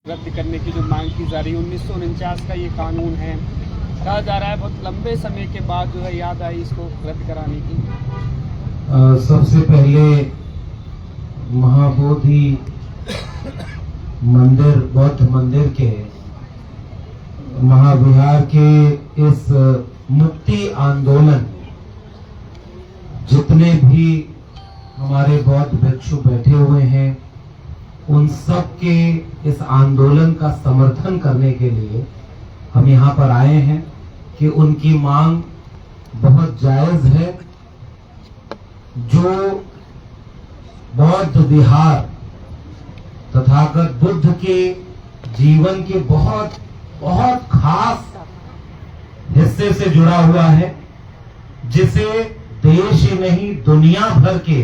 रद्द करने की जो मांग की जा रही है 1949 का ये कानून है, कहा जा रहा है बहुत लंबे समय के बाद जो है याद आई इसको रद्द कराने की। सबसे पहले महाबोधि मंदिर, बौद्ध मंदिर के महाविहार के इस मुक्ति आंदोलन, जितने भी हमारे बौद्ध भिक्षु बैठे हुए हैं, उन सब के इस आंदोलन का समर्थन करने के लिए हम यहाँ पर आए हैं कि उनकी मांग बहुत जायज है। जो बौद्ध विहार तथागत बुद्ध के जीवन के बहुत बहुत खास हिस्से से जुड़ा हुआ है, जिसे देश ही नहीं दुनिया भर के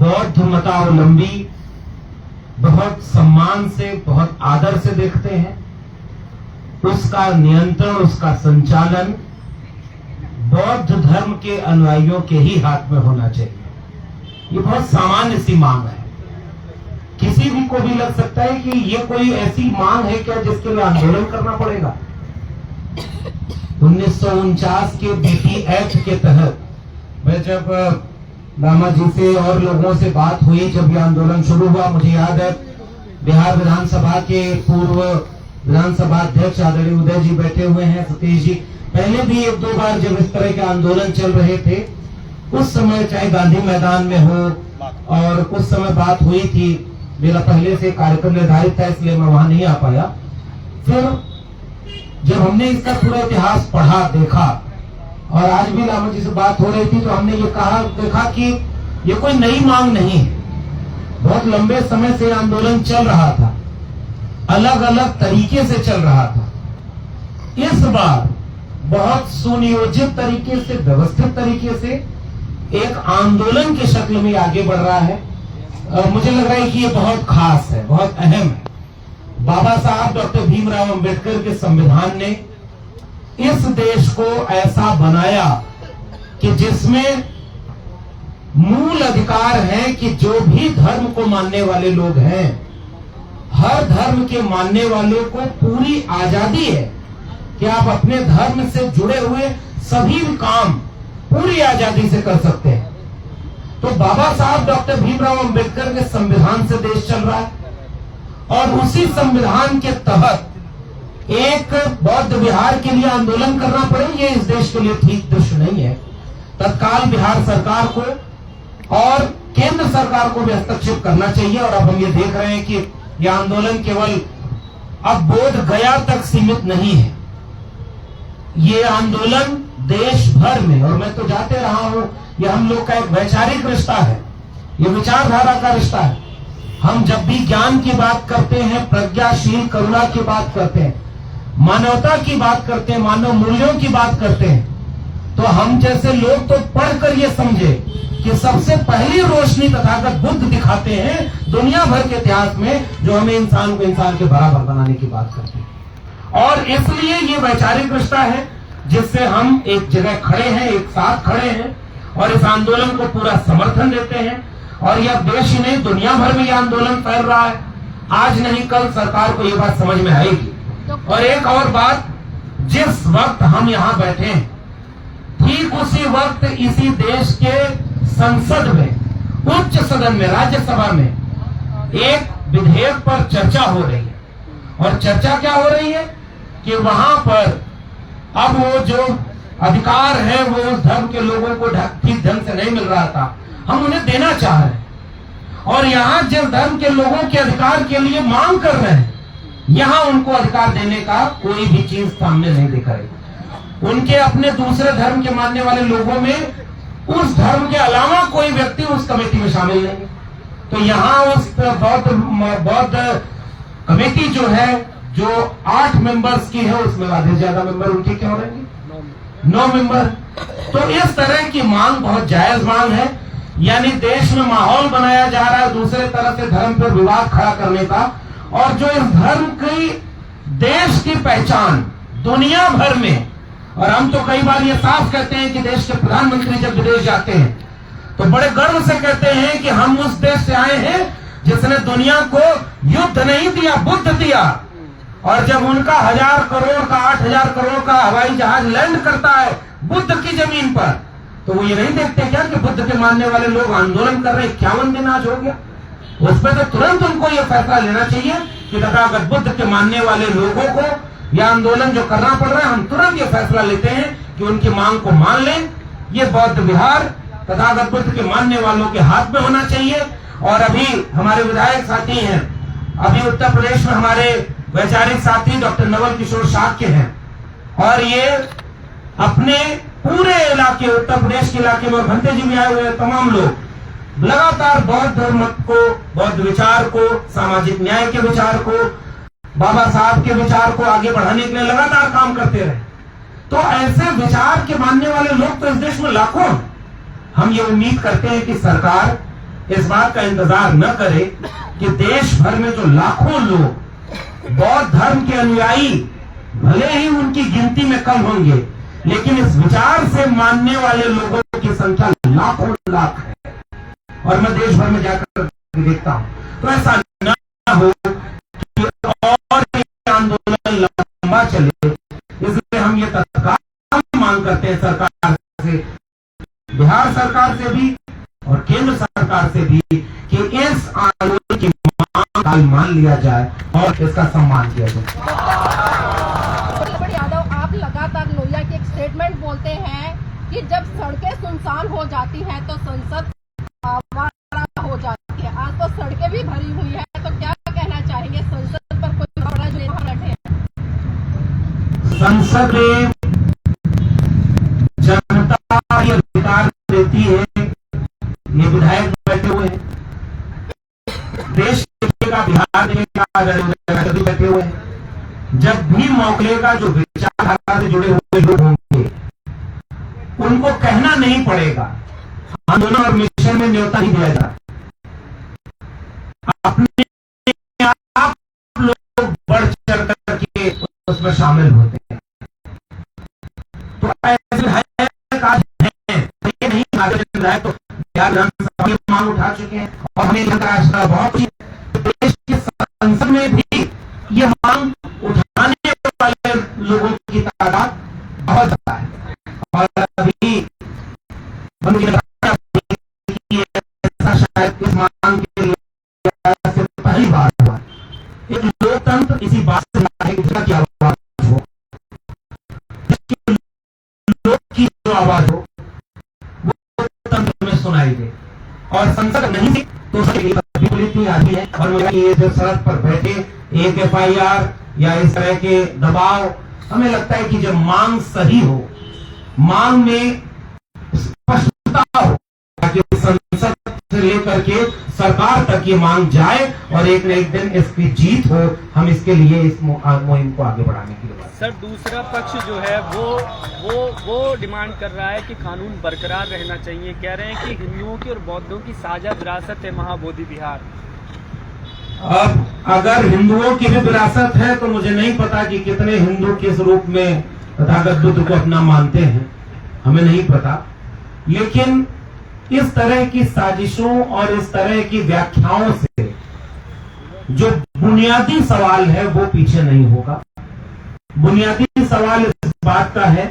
बौद्ध मतावलंबी बहुत सम्मान से, बहुत आदर से देखते हैं, उसका नियंत्रण, उसका संचालन बौद्ध धर्म के अनुयायियों के ही हाथ में होना चाहिए। ये बहुत सामान्य सी मांग है। किसी भी को भी लग सकता है कि ये कोई ऐसी मांग है क्या जिसके लिए आंदोलन करना पड़ेगा। 1949 के बीपी एक्ट के तहत मैं जब लामा जी से और लोगों से बात हुई, जब ये आंदोलन शुरू हुआ, मुझे याद है बिहार विधानसभा के पूर्व विधानसभा अध्यक्ष आदरणीय उदय जी बैठे हुए हैं, सतीश जी, पहले भी एक दो बार जब इस तरह के आंदोलन चल रहे थे, उस समय चाहे गांधी मैदान में हो और उस समय बात हुई थी। मेरा पहले से कार्यक्रम निर्धारित था, इसलिए मैं वहां नहीं आ पाया। फिर जब हमने इसका पूरा इतिहास पढ़ा, देखा, और आज भी लामा जी से बात हो रही थी, तो हमने ये देखा कि ये कोई नई मांग नहीं है। बहुत लंबे समय से आंदोलन चल रहा था, अलग अलग तरीके से चल रहा था। इस बार बहुत सुनियोजित तरीके से, व्यवस्थित तरीके से एक आंदोलन की शक्ल में आगे बढ़ रहा है। मुझे लग रहा है कि ये बहुत खास है, बहुत अहम है। बाबा साहब डॉक्टर भीमराव अंबेडकर के संविधान ने इस देश को ऐसा बनाया कि जिसमें मूल अधिकार है कि जो भी धर्म को मानने वाले लोग हैं, हर धर्म के मानने वाले को पूरी आजादी है कि आप अपने धर्म से जुड़े हुए सभी काम पूरी आजादी से कर सकते हैं। तो बाबा साहब डॉक्टर भीमराव अंबेडकर के संविधान से देश चल रहा है, और उसी संविधान के तहत एक बौद्ध विहार के लिए आंदोलन करना पड़े, ये इस देश के लिए ठीक दृश्य नहीं है। तत्काल बिहार सरकार को और केंद्र सरकार को भी हस्तक्षेप करना चाहिए। और अब हम ये देख रहे हैं कि यह आंदोलन केवल अब बोध गया तक सीमित नहीं है। ये आंदोलन देश भर में, और मैं तो जाते रहा हूं, यह हम लोग का एक वैचारिक रिश्ता है, ये विचारधारा का रिश्ता है। हम जब भी ज्ञान की बात करते हैं, प्रज्ञाशील करुणा की बात करते हैं, मानवता की बात करते हैं, मानव मूल्यों की बात करते हैं, तो हम जैसे लोग तो पढ़कर ये समझे कि सबसे पहली रोशनी तथागत बुद्ध दिखाते हैं दुनिया भर के इतिहास में, जो हमें इंसान को इंसान के बराबर बनाने की बात करते हैं। और इसलिए ये वैचारिक रिश्ता है जिससे हम एक जगह खड़े हैं, एक साथ खड़े हैं और इस आंदोलन को पूरा समर्थन देते हैं। और यह देश ही नहीं, दुनिया भर में यह आंदोलन फैल रहा है। आज नहीं कल सरकार को यह बात समझ में आएगी। और एक और बात, जिस वक्त हम यहाँ बैठे हैं, ठीक उसी वक्त इसी देश के संसद में, उच्च सदन में, राज्यसभा में एक विधेयक पर चर्चा हो रही है। और चर्चा क्या हो रही है कि वहां पर अब वो जो अधिकार है वो उस धर्म के लोगों को ठीक ढंग से नहीं मिल रहा था, हम उन्हें देना चाह रहे हैं। और यहाँ जिस धर्म के लोगों के अधिकार के लिए मांग कर रहे हैं, यहाँ उनको अधिकार देने का कोई भी चीज सामने नहीं दिख रही। उनके अपने दूसरे धर्म के मानने वाले लोगों में उस धर्म के अलावा कोई व्यक्ति उस कमेटी में शामिल नहीं। तो यहाँ उस बौद्ध कमेटी जो है, जो 8 मेंबर्स की है, उसमें आधे ज्यादा मेंबर उनके क्या हो रहेंगे, 9 मेंबर। तो इस तरह की मांग बहुत जायज मांग है। यानी देश में माहौल बनाया जा रहा है दूसरे तरह से धर्म पर विवाद खड़ा करने का, और जो इस धर्म की देश की पहचान दुनिया भर में, और हम तो कई बार ये साफ कहते हैं कि देश के प्रधानमंत्री जब विदेश जाते हैं तो बड़े गर्व से कहते हैं कि हम उस देश से आए हैं जिसने दुनिया को युद्ध नहीं दिया, बुद्ध दिया। और जब उनका 1000 करोड़ का 8000 करोड़ का हवाई जहाज लैंड करता है बुद्ध की जमीन पर, तो वो ये नहीं देखते क्या कि बुद्ध के मानने वाले लोग आंदोलन कर रहे हैं, 51 दिन आज हो गया। उस पर तो तुरंत उनको ये फैसला लेना चाहिए कि तथागत बुद्ध के मानने वाले लोगों को यह आंदोलन जो करना पड़ रहा है, हम तुरंत ये फैसला लेते हैं कि उनकी मांग को मान लें। ये बौद्ध विहार तथागत बुद्ध के मानने वालों के हाथ में होना चाहिए। और अभी हमारे विधायक साथी हैं, अभी उत्तर प्रदेश में हमारे वैचारिक साथी डॉक्टर नवल किशोर शाक्य हैं, और ये अपने पूरे इलाके, उत्तर प्रदेश के इलाके में, भंते जी भी आए हुए हैं, तमाम लोग लगातार बौद्ध धर्म को, बौद्ध विचार को, सामाजिक न्याय के विचार को, बाबा साहब के विचार को आगे बढ़ाने के लिए लगातार काम करते रहे। तो ऐसे विचार के मानने वाले लोग तो इस देश में लाखों। हम ये उम्मीद करते हैं कि सरकार इस बात का इंतजार न करे कि देश भर में जो लाखों लोग बौद्ध धर्म के अनुयायी, भले ही उनकी गिनती में कम होंगे, लेकिन इस विचार से मानने वाले लोगों की संख्या लाखों लाख है। और मैं देश भर में जाकर देखता हूं, तो ऐसा न हो कि और आंदोलन लंबा चले। इसलिए हम ये तत्काल मांग करते हैं सरकार से, बिहार सरकार से भी और केंद्र सरकार से भी, कि इस आंदोलन की मांग मान लिया जाए और इसका सम्मान किया जाए। यादव, आप लगातार लोहिया की एक स्टेटमेंट बोलते हैं कि जब सड़कें सुनसान हो जाती हैं तो संसद आवारा हो जाती है। आज तो सड़कें भी भरी हुई है, तो क्या कहना चाहेंगे? संसद पर कोई बड़ा बैठे? संसद में जनता ये अधिकार देती है, ये विधायक बैठे हुए हैं, देश देखेगा, बिहार देखेगा, बैठे हुए हैं। जब भी मौके का जो विचारधारा से जुड़े हुए लोग होंगे उनको कहना नहीं पड़ेगा, आंदोलन और मिशन में न्योता ही दिया जाए। अपने आप लोग बढ़ चढ़ करके उसमें शामिल होते हैं। तो ऐसे विधायक आज हैं, ये नहीं विधायक तो बिहार विधानसभा में मांग उठा चुके हैं, और हमें बहुत देश की संसद में भी ये मांग उठाने वाले लोगों की तादाद बहुत ज्यादा है। और अभी ऐसा शायद इस मांग के लिए पहली बार हुआ। एक लोकतंत्र इसी बात से है कि जनता की आवाज हो, लोग की जो आवाज हो वो तंत्र में सुनाई दे। और संसद नहीं थी तो थी आदमी है, और ये जो सड़क पर बैठे एक FIR या इस तरह के दबाव, हमें लगता है कि जब मांग सही हो, मांग में स्पष्टता हो, ताकि संसद से लेकर के सरकार तक ये मांग जाए और एक न एक दिन इसकी जीत हो। हम इसके लिए इस मुहिम को आगे बढ़ाने के लिए। सर, दूसरा पक्ष जो है वो डिमांड कर रहा है कि कानून बरकरार रहना चाहिए। कह रहे हैं कि हिंदुओं की और बौद्धों की साझा विरासत है महाबोधि विहार। अब अगर हिंदुओं की भी विरासत है तो मुझे नहीं पता कि कितने हिंदू किस रूप में तथागत बुद्ध को अपना मानते हैं, हमें नहीं पता। लेकिन इस तरह की साजिशों और इस तरह की व्याख्याओं से जो बुनियादी सवाल है वो पीछे नहीं होगा। बुनियादी सवाल इस बात का है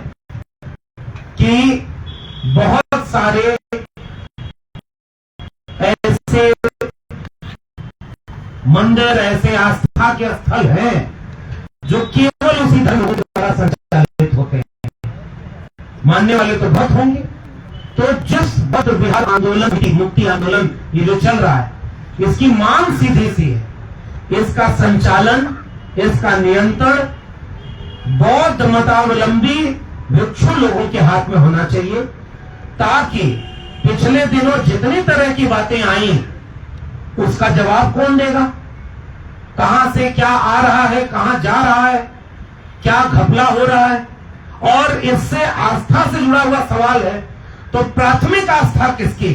कि बहुत सारे ऐसे मंदिर, ऐसे आस्था के स्थल हैं जो केवल उसी धर्म द्वारा संचालित होते हैं। मानने वाले तो बहुत होंगे। तो जिस बौद्ध विहार आंदोलन की, मुक्ति आंदोलन ये जो चल रहा है, इसकी मांग सीधी सी है, इसका संचालन, इसका नियंत्रण बौद्ध मतावलंबी भिक्षु लोगों के हाथ में होना चाहिए, ताकि पिछले दिनों जितनी तरह की बातें आई उसका जवाब कौन देगा, कहां से क्या आ रहा है, कहां जा रहा है, क्या घपला हो रहा है, और इससे आस्था से जुड़ा हुआ सवाल है तो प्राथमिक आस्था किसकी,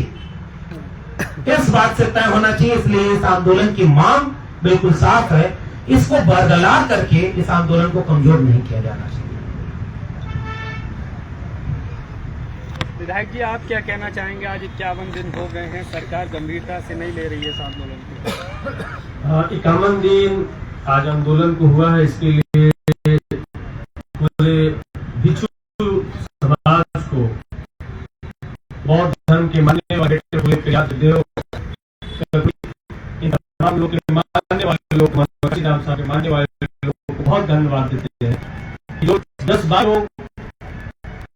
इस बात से तय होना चाहिए। इसलिए इस आंदोलन की मांग बिल्कुल साफ है, इसको बरकरार करके इस आंदोलन को कमजोर नहीं किया जाना चाहिए। विधायक जी, आप क्या कहना चाहेंगे? आज 51 दिन हो गए हैं, सरकार गंभीरता से नहीं ले रही है इस आंदोलन को। 51 दिन आज आंदोलन को हुआ है, इसके लिए पूरे भिक्षु समाज को, बौद्ध धर्म के मानने वाले देव, इन तमाम लोग के मानने वाले लोग, राम साहब के मानने वाले लोगों को बहुत धन्यवाद देते हैं। जो 10-12 लोग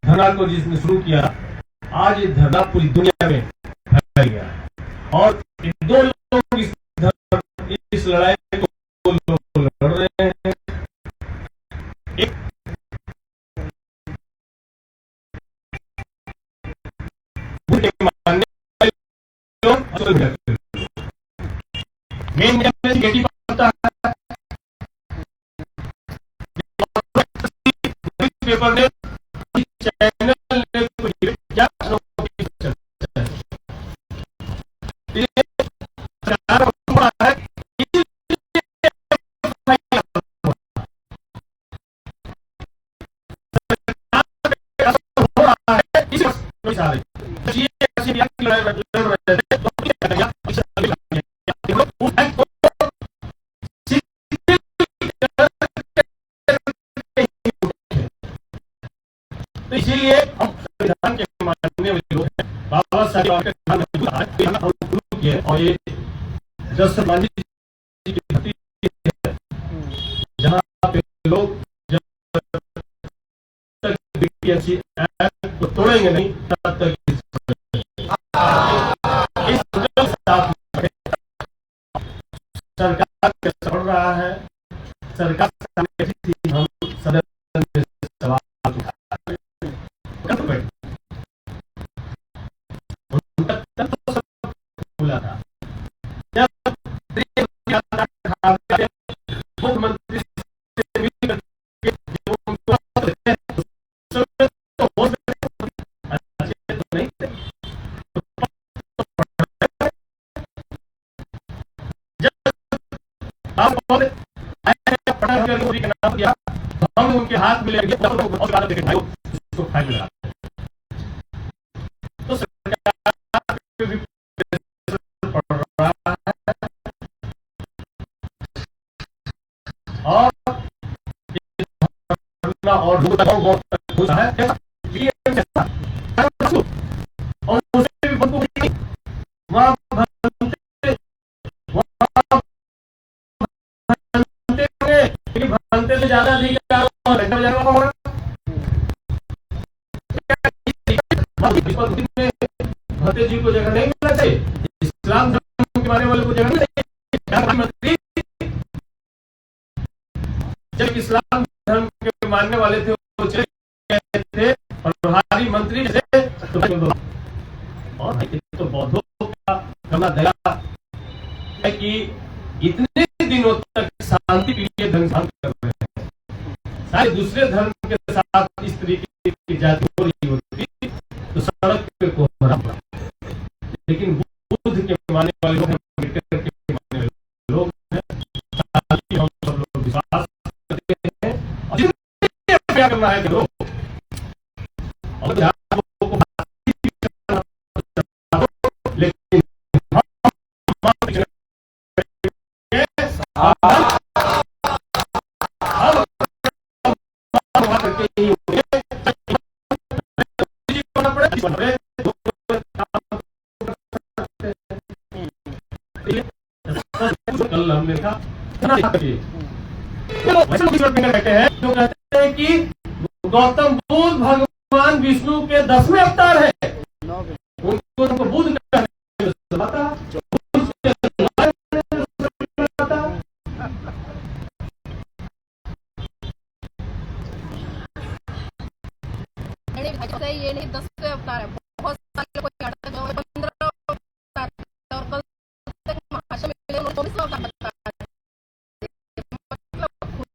धरना को जिसने शुरू किया, आज ये धरना पूरी दुनिया में फैल गया और दो लोग इस लड़ाई को लड़ रहे हैं। एक मानने वाले लोग, मेन बेटी पता है पेपर ने, चैनल ने क्या तो इसीलिए हम संविधान के मानने वाले लोग हैं, बाबा साहेब आंबेडकर किए और ये 10 गांधी जी की धरती है, जहाँ पे लोग जब तक बीपीएससी एक्ट को तोड़ेंगे नहीं तब तक सरकार के सड़ रहा है। सरकार हम सदन में सवाल बोला था, जब मुख्यमंत्री से मिलकर नहीं नाम दिया, हम उनके हाथ में लेंगे उसको फाइन लगा। तो सरकार भी पड़ रहा है और उसे भी भंते से ज्यादा अधिकार भंते जी को जगह नहीं मिलना चाहिए, इस्लाम धर्म के मानने वाले को जगह नहीं चाहिए। जब इस्लाम धर्म के मानने वाले थे वो चले गए थे और प्रभारी मंत्री थे, और तो बौद्धों का करना दया है कि इतने दिनों तक शांति के लिए धर्म कर रहे हैं। सारे दूसरे धर्म के साथ इस तरीके की जाति हो रही होती तो सड़क पे कोहरा पड़ा, लेकिन बुद्ध के मानने वाले लोग, अम्बेडकर के मानने वाले लोग हैं, हम सब लोग विश्वास करते हैं और क्या करना है करो और लेकिन कल हमने देखा कहते हैं जो कहते हैं कि गौतम बुद्ध भगवान विष्णु के 10वें अवतार है, उनको बुद्ध ये नहीं 10वें अवतार है, बहुत सारे लोग 15 अवतार और कल तक महाशय मिले उन्होंने 19वां अवतार बताया, मतलब खुद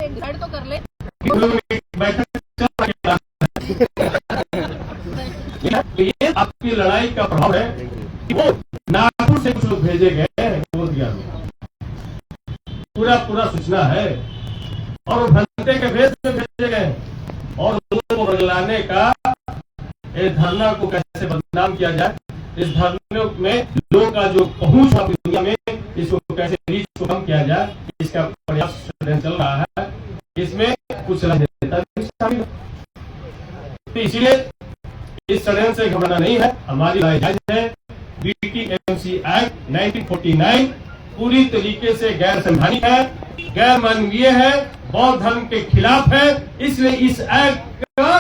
डिसाइड तो कर ले। ये आपकी लड़ाई का प्रभाव है कि वो नागपुर से कुछ लोग भेजे गए बोधगया में, पूरा सूचना है और वो भंते के भेष में भेजे गए और लोगों को बदलाने का धरना को काम किया जाए, इस धरने में लोगों का जो पहुंच है दुनिया में, इसको कैसे रीच को कम किया जाए, इसका प्रयास चल रहा है। इसमें कुछ राजनेता भी शामिल है, तो इसीलिए इस षड्यंत्र से घबराना नहीं है। हमारी राय जायज है। बीटीएमसी एक्ट 1949 पूरी तरीके से गैर संवैधानिक है, गैर मानवीय है, बौद्ध धर्म के खिलाफ है। इसलिए इस एक्ट का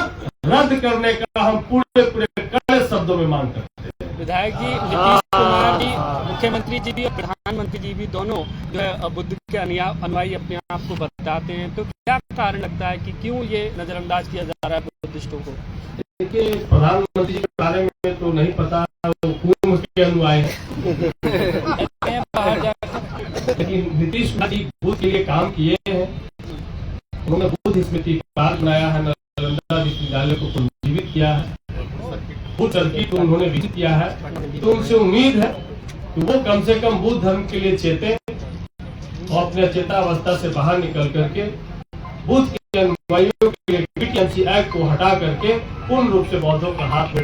रद्द करने का हम पूरे कड़े शब्दों में मांग करते हैं। विधायक जी, नीतीश कुमार जी, मुख्यमंत्री जी भी और प्रधानमंत्री जी भी दोनों जो है बुद्ध के अनुयायी अपने आप को बताते हैं, तो क्या कारण लगता है कि क्यों ये नजरअंदाज किया जा रहा है बुद्धिस्टों को? देखिए, प्रधानमंत्री जी के बारे में तो नहीं पता, वो कुंभ के अनुयायी है, लेकिन नीतीश कुमार जी बुद्ध के लिए काम किए हैं। उन्होंने बुद्ध स्मृति पार्क बनाया है, नालंदा विश्वविद्यालय को पुनर्जीवित किया है, बुद्ध सर्किट को उन्होंने विकसित किया है। तो उनसे उम्मीद है कि वो कम से कम बुद्ध धर्म के लिए चेते और अपने चेतावस्था से बाहर निकल करके बुद्ध के अनुयायियों के लिए बीटीएमसी एक्ट को हटा करके पूर्ण रूप से बौद्धों के हाथ में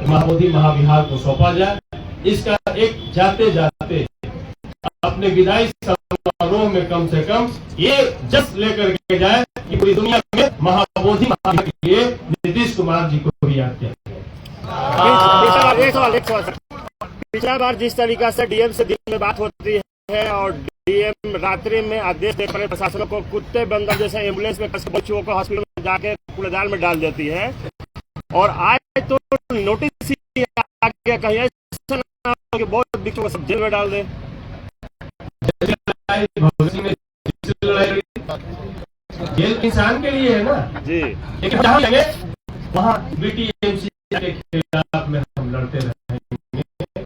महाबोधि महाविहार को सौंपा जाए। इसका एक जाते जाते अपने विदाई समारोह में कम से कम ये जश्न लेकर के जाए कि पूरी दुनिया में महाबोधि महाविहार के लिए नीतीश कुमार जी को भी याद किया। एक सवाल पिछला बार जिस तरीका से डीएम से दिन में बात होती है और डीएम रात्रि में आदेश देकर पड़े प्रशासनों को कुत्ते बंदर जैसे एम्बुलेंस में बच्चों को हॉस्पिटल में जाके कूड़ेदान में डाल देती है, और आज तो नोटिस ही आ गया, कहीं ऐसा ना हो कि बहुत बच्चों को सब जेल में डाल दे। जेल इंसान के लिए है ना जी, लेकिन जहाँ लगे वहाँ बीटीएमसी के खिलाफ में हम लड़ते रहेंगे,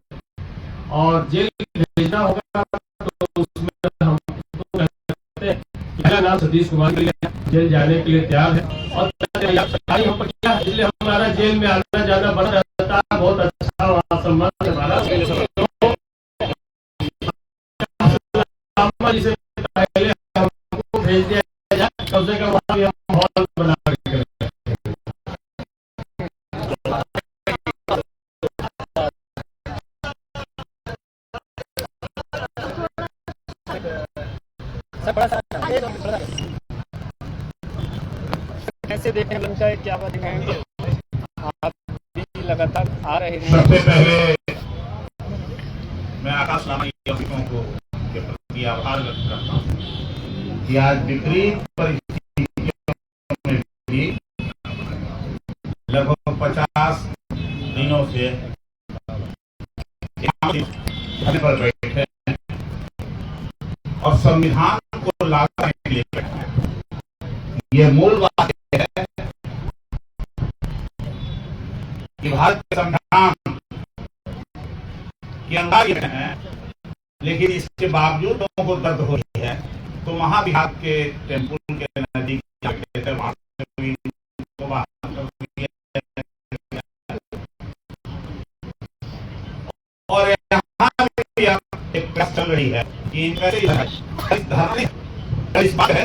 और जेल भेजना होगा तो उसमें हम कहते हैं मेरा नाम सतीश कुमार के लिए जेल जाने के लिए तैयार है, और हम पर किया, इसलिए हमारा जेल में आना जाना बना रहता है। बहुत अच्छा सम्मान हमारा, जिसे पहले हमको भेज दिया जाए, कम से कम वहाँ भी हम हॉल बना करके कैसे देखने लगता है, क्या बात है, आप भी लगातार आ रहे हैं। सबसे पहले मैं आकाश रामायण को के प्रति आभार व्यक्त करता हूँ कि आज विपरीत परिस्थितियों में भी लगभग 50 दिनों से धरने पर बैठे हैं और संविधान को लागू करने के लिए बैठे हैं। ये मूल बात है कि भारत के संविधान के अंदर है, लेकिन इसके बावजूद लोगों को दर्द हो रही है, तो महाविहार के टेम्पल के नजदीक वहां और यहाँ भी एक प्रयास चल रही है कि इस बात है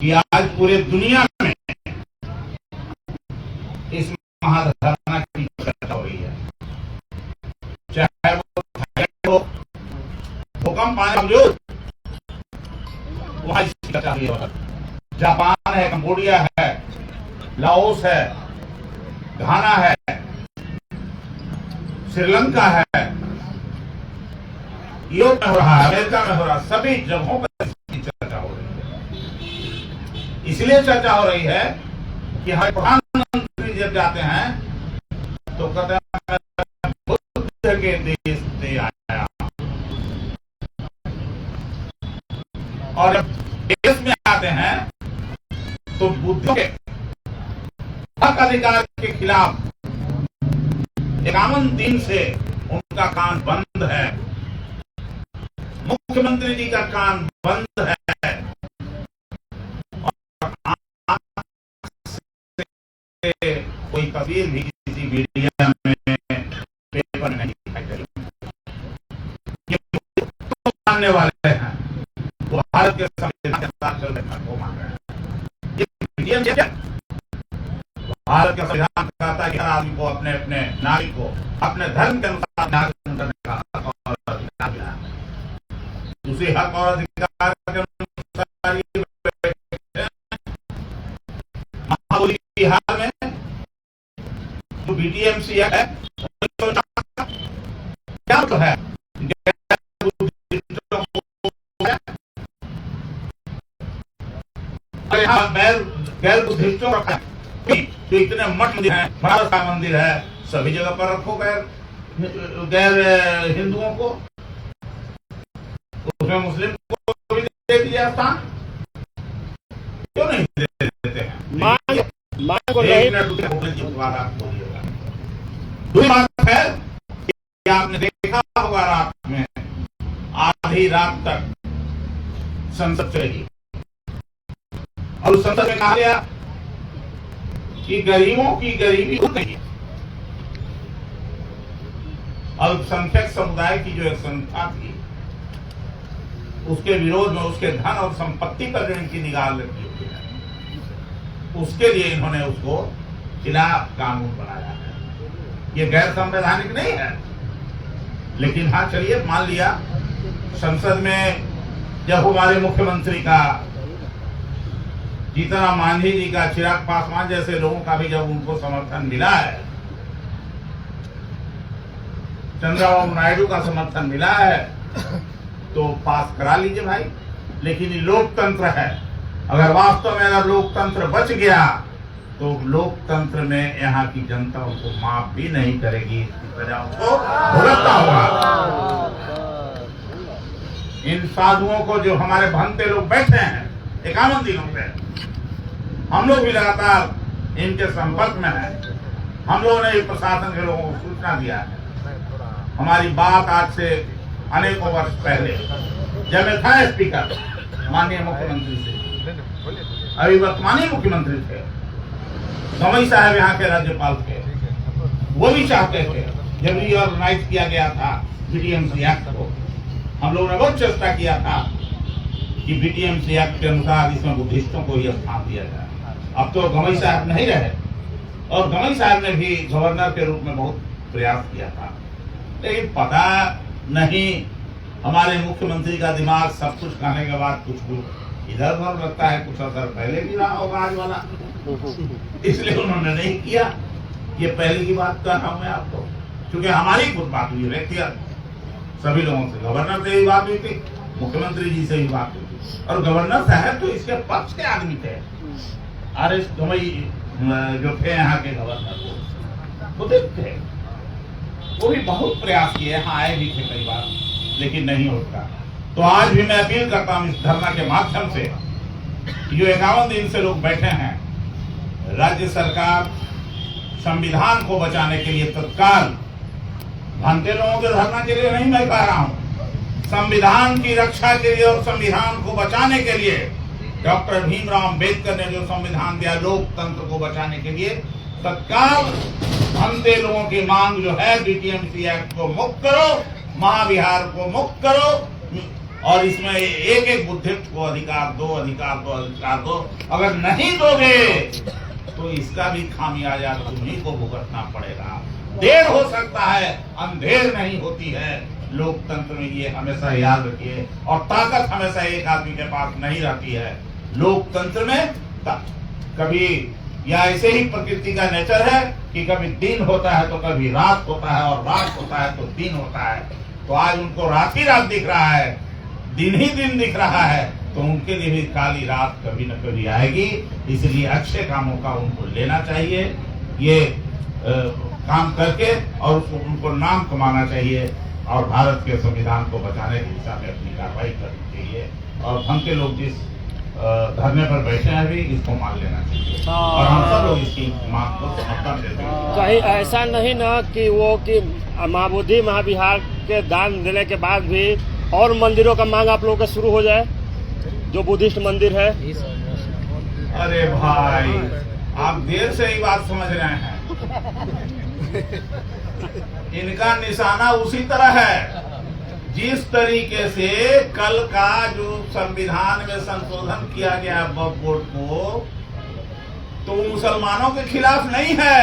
कि आज पूरे दुनिया में इस महाधरना की चर्चा हो रही है, चाहे वो भूकंप आने बावजूद वहां इसकी चर्चा हुई है। जापान है, कंबोडिया है, लाओस है, घाना है, श्रीलंका है, यूरोप में हो रहा है, अमेरिका में हो रहा है, सभी जगहों पर इसकी चर्चा हो रही है। इसलिए चर्चा हो रही है कि हमारे प्रधानमंत्री जब जाते हैं तो कहते हैं बुद्ध के देश से आया, और जब देश में आते हैं तो बुद्ध के हक अधिकार के खिलाफ 51 दिन से उनका कान बंद है, मुख्यमंत्री जी का कान बंद है, और कोई तस्वीर भी किसी मीडिया में पेपर में नहीं दिखाई दे रही। मानने वाले हैं वो भारत के संविधान के साथ चल रहे हैं, वो मान रहे हैं। भारत का संविधान कहता है कि हर आदमी को अपने अपने नागरिक को अपने धर्म के अनुसार नागरिक करने का हक और अधिकार मिला है। उसी हक और अधिकार के अनुसार महाबोली बिहार में जो बीटीएमसी है क्या तो है गैर बुद्धिस्टों रखा है। तो इतने मठ मंदिर है, बनारस का मंदिर है, सभी जगह पर रखो गैर हिंदुओं को, उसमें मुस्लिम को भी दे दिया स्थान, क्यों नहीं दे देते हैं? दूसरी बात है कि आपने देखा होगा रात में आधी रात तक संसद चलेगी और उस संसद में कहा गया कि गरीबों की गरीबी दूर नहीं, अल्पसंख्यक समुदाय की जो एक संस्था थी उसके विरोध में उसके धन और संपत्ति पर जो इनकी निगाह लगी हुई है, उसके लिए इन्होंने उसको खिलाफ कानून बनाया है। ये गैर संवैधानिक नहीं है, लेकिन हाँ चलिए मान लिया संसद में जब हमारे मुख्यमंत्री का, जीतन मांझी जी का, चिराग पासवान जैसे लोगों का भी जब उनको समर्थन मिला है, चंद्रबाबू नायडू का समर्थन मिला है, तो पास करा लीजिए भाई। लेकिन ये लोकतंत्र है, अगर वास्तव में अगर लोकतंत्र बच गया तो लोकतंत्र में यहाँ की जनता उनको माफ भी नहीं करेगी, इसकी वजह उनको भुगतना होगा। इन साधुओं को जो हमारे भंते लोग बैठे हैं 51 दिनों पे, हम लोग भी लगातार इनके संपर्क में हैं। हम लोगों ने प्रशासन के लोगों को सूचना दिया है। हमारी बात आज से अनेकों वर्ष पहले जब मैं था स्पीकर माननीय मुख्यमंत्री से, अभी वर्तमानी मुख्यमंत्री थे गवई साहब, यहाँ के राज्यपाल थे, वो भी चाहते थे जब रीऑर्गेनाइज किया गया था बीटीएमसी एक्ट को, हम लोगों ने बहुत चेष्टा किया था कि बीटीएमसी एक्ट के अनुसार इसमें बुद्धिस्टों को ही स्थान दिया जाए। अब तो गवई साहब नहीं रहे और गवई साहब ने भी गवर्नर के रूप में बहुत प्रयास किया था, लेकिन पता नहीं हमारे मुख्यमंत्री का दिमाग सब कुछ खाने के बाद कुछ इधर उधर लगता है, कुछ असर पहले भी रहा होगा आज वाला, इसलिए उन्होंने नहीं किया। ये पहले की बात कर रहा हूं मैं आपको, क्योंकि हमारी खुद बात हुई व्यक्तिगत सभी लोगों से, गवर्नर से भी बात हुई थी, मुख्यमंत्री जी से भी बात हुई थी, और गवर्नर साहब तो इसके पक्ष के आदमी थे। आर.एस. गवई जो थे यहाँ के गवर्नर वो थे, वो भी बहुत प्रयास किए, हाँ आए भी थे कई बार, लेकिन नहीं होता। तो आज भी मैं अपील करता हूँ इस धरना के माध्यम से, जो 51 दिन से लोग बैठे हैं, राज्य सरकार संविधान को बचाने के लिए तत्काल, भंते लोगों के धरना के लिए नहीं मैं कह रहा हूँ, संविधान की रक्षा के लिए और संविधान को बचाने के लिए डॉक्टर भीमराव अंबेडकर ने जो संविधान दिया लोकतंत्र को बचाने के लिए, तत्काल भंते लोगों की मांग जो है बीटीएमसी एक्ट को मुक्त करो, महाविहार को मुक्त करो, और इसमें एक एक बुद्धिस्ट को अधिकार दो, अधिकार दो, अधिकार दो। अगर नहीं दोगे तो इसका भी खामियाजा तुम्हीं को भुगतना पड़ेगा। देर हो सकता है, अंधेर नहीं होती है। लोकतंत्र में ये हमेशा याद रखिए, और ताकत हमेशा एक आदमी के पास नहीं रहती है। लोकतंत्र में कभी या ऐसे ही प्रकृति का नेचर है कि कभी दिन होता है तो कभी रात होता है, और रात होता है तो दिन होता है। तो आज उनको रात ही रात दिख रहा है, दिन ही दिन दिख रहा है, तो उनके लिए भी काली रात कभी न कभी आएगी। इसलिए अच्छे कामों का उनको लेना चाहिए, ये काम करके, और उनको नाम कमाना चाहिए, और भारत के संविधान को बचाने की दिशा में अपनी कार्रवाई करनी चाहिए। और भंते लोग जिस धरने पर बैठे हैं भी, इसको मान लेना चाहिए, और हम सब लोग इसकी मांग को समर्थन देते हैं। कहीं ऐसा नहीं ना कि वो कि महाबोधि महाविहार के दान देने के बाद भी और मंदिरों का मांग आप लोगों का शुरू हो जाए, जो बुद्धिस्ट मंदिर है? अरे भाई, आप देर से ही बात समझ रहे हैं। इनका निशाना उसी तरह है जिस तरीके से कल का जो संविधान में संशोधन किया गया वक्फ बोर्ड को, तो वो मुसलमानों के खिलाफ नहीं है,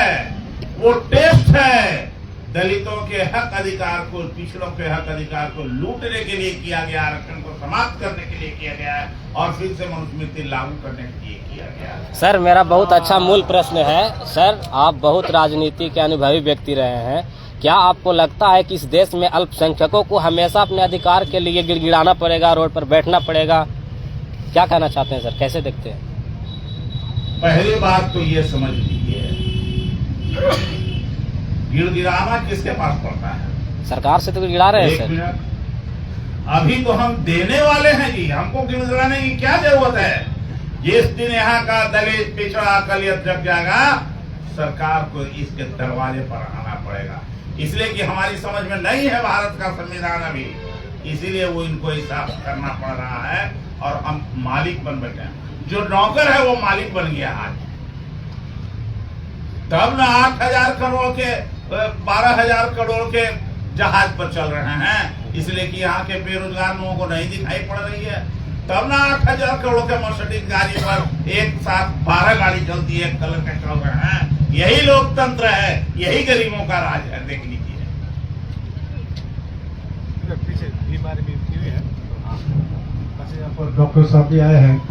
वो टेस्ट है। दलितों के हक अधिकार को, पिछड़ों के हक अधिकार को लूटने के लिए किया गया, आरक्षण को समाप्त करने के लिए किया गया है और फिर से मनुस्मृति लागू करने के लिए किया गया है। सर मेरा बहुत अच्छा मूल प्रश्न है। सर आप बहुत राजनीति के अनुभवी व्यक्ति रहे हैं, क्या आपको लगता है कि इस देश में अल्पसंख्यकों को हमेशा अपने अधिकार के लिए गिड़गिड़ाना पड़ेगा, रोड पर बैठना पड़ेगा? क्या कहना चाहते हैं सर, कैसे देखते हैं? पहली बात तो ये समझ लीजिए, गिड़गिड़ाना किसके पास पड़ता है? सरकार से तो गिड़गिड़ा रहे हैं एक सर। मिनट, अभी तो हम देने वाले हैं जी, हमको गिड़गिड़ाने की क्या जरूरत है? जिस दिन यहाँ का दलित पिछड़ा अकलियत जग जाएगा, सरकार को इसके दरवाजे पर आना पड़ेगा। इसलिए कि हमारी समझ में नहीं है भारत का संविधान अभी, इसीलिए वो इनको हिसाब करना पड़ रहा है और हम मालिक बन बैठे हैं। जो नौकर है वो मालिक बन गया आज। तब ना 8,000 करोड़ के 12,000 करोड़ के जहाज पर चल रहे हैं, इसलिए कि यहाँ के बेरोजगार लोगों को नहीं दिखाई पड़ रही है। तब ना 8,000 करोड़ के मर्सिडीज गाड़ी पर एक साथ 12 गाड़ी चलती है, कलर के चल रहे हैं। यही लोकतंत्र है, यही गरीबों का राज है। देख लीजिए डॉक्टर साहब भी आए हैं।